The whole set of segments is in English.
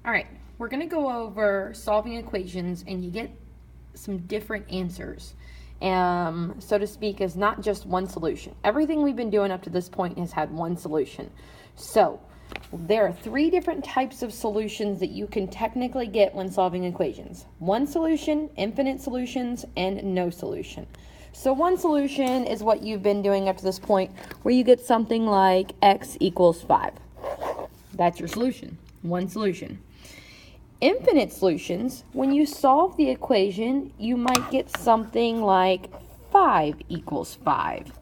All right, we're going to go over solving equations, and you get some different answers. So to speak, is not just one solution. Everything we've been doing up to this point has had one solution. So there are three different types of solutions that you can technically get when solving equations. One solution, infinite solutions, and no solution. So one solution is what you've been doing up to this point, where you get something like x equals 5. That's your solution. One solution. Infinite solutions, when you solve the equation, you might get something like 5 equals 5.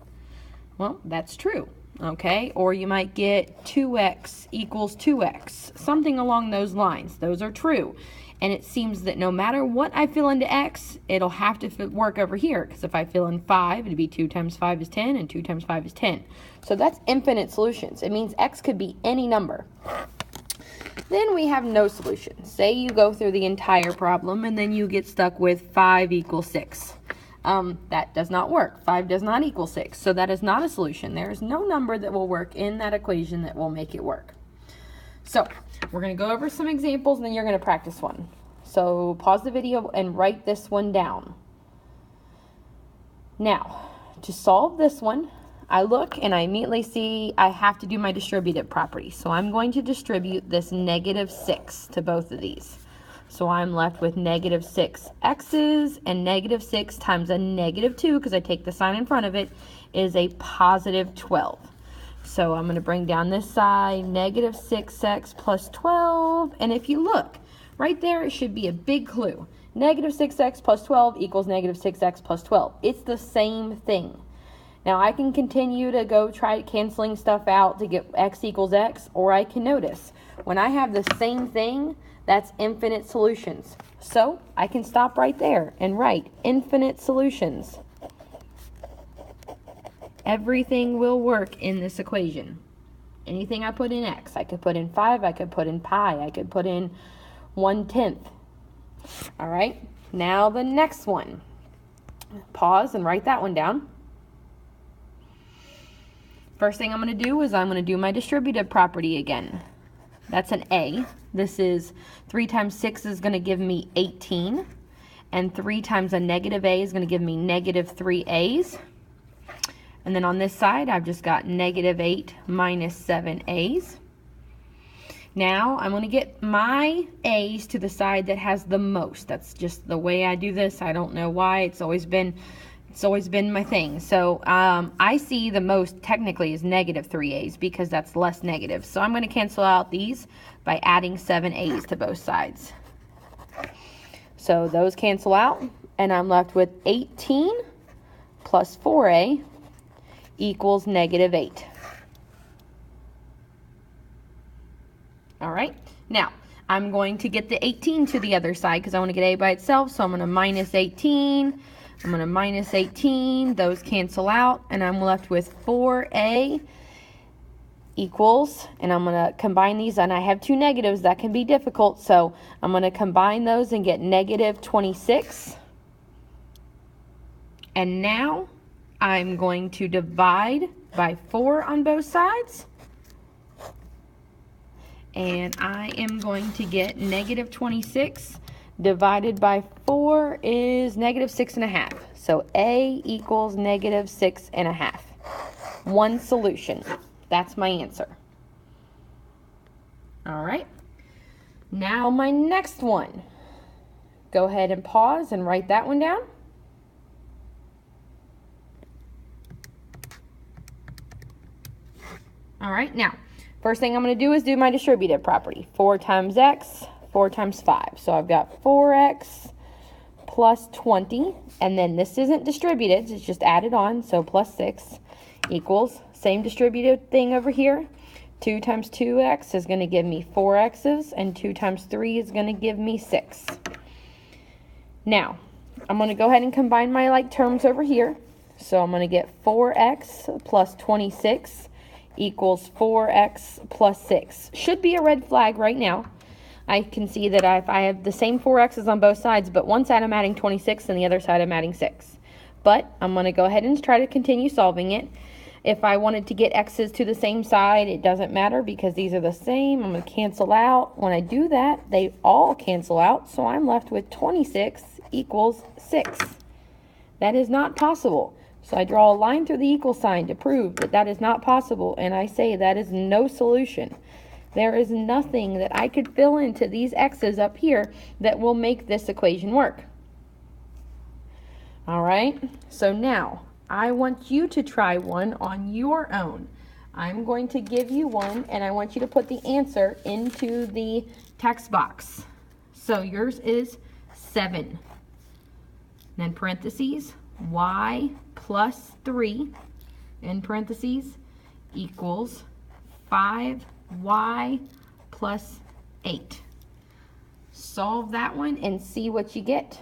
Well, that's true, okay? Or you might get 2x equals 2x, something along those lines. Those are true. And it seems that no matter what I fill into x, it'll have to work over here, because if I fill in 5, it'd be 2 times 5 is 10, and 2 times 5 is 10. So that's infinite solutions. It means x could be any number. Then we have no solution. Say you go through the entire problem and then you get stuck with 5 equals 6. That does not work. 5 does not equal 6. So that is not a solution. There is no number that will work in that equation that will make it work. So we're going to go over some examples and then you're going to practice one. So pause the video and write this one down. Now, to solve this one, I look and I immediately see I have to do my distributive property. So I'm going to distribute this -6 to both of these. So I'm left with -6x's, and -6 times a -2, because I take the sign in front of it, is a +12. So I'm going to bring down this side, -6x plus 12. And if you look, right there, it should be a big clue. -6x plus 12 equals -6x plus 12. It's the same thing. Now, I can continue to go try canceling stuff out to get x equals x, or I can notice when I have the same thing, that's infinite solutions. So I can stop right there and write infinite solutions. Everything will work in this equation. Anything I put in x, I could put in 5, I could put in pi, I could put in 1/10. All right, now the next one. Pause and write that one down. First thing I'm going to do is I'm going to do my distributive property again. That's an A. This is 3 times 6 is going to give me 18. And 3 times a -a is going to give me -3a's. And then on this side, I've just got -8 minus 7a's. Now, I'm going to get my a's to the side that has the most. That's just the way I do this. I don't know why. It's always been my thing. So I see the most technically is -3a's because that's less negative. So I'm going to cancel out these by adding 7a's to both sides. So those cancel out, and I'm left with 18 plus 4a equals -8. All right. Now, I'm going to get the 18 to the other side because I want to get a by itself. So I'm going to minus 18. I'm going to minus 18, those cancel out, and I'm left with 4a equals, and I'm going to combine these, and I have two negatives. That can be difficult, so I'm going to combine those and get -26. And now I'm going to divide by 4 on both sides, and I am going to get -26 divided by 4 is -6.5. So A equals -6.5. One solution. That's my answer. All right. Now my next one. Go ahead and pause and write that one down. All right. Now, first thing I'm going to do is do my distributive property. 4 times x, 4 times 5. So I've got 4x plus 20, and then this isn't distributed, it's just added on, so plus 6 equals, same distributed thing over here. 2 times 2x is going to give me 4x's, and 2 times 3 is going to give me 6. Now, I'm going to go ahead and combine my like terms over here. So I'm going to get 4x plus 26 equals 4x plus 6. Should be a red flag right now. I can see that if I have the same 4x's on both sides, but one side I'm adding 26 and the other side I'm adding 6. But I'm going to go ahead and try to continue solving it. If I wanted to get x's to the same side, it doesn't matter because these are the same. I'm going to cancel out. When I do that, they all cancel out, so I'm left with 26 equals 6. That is not possible. So I draw a line through the equal sign to prove that that is not possible, and I say that is no solution. There is nothing that I could fill into these x's up here that will make this equation work. All right, so now I want you to try one on your own. I'm going to give you one, and I want you to put the answer into the text box. So yours is 7. Then parentheses, y plus 3, in parentheses, equals 5y plus 8. Solve that one and see what you get.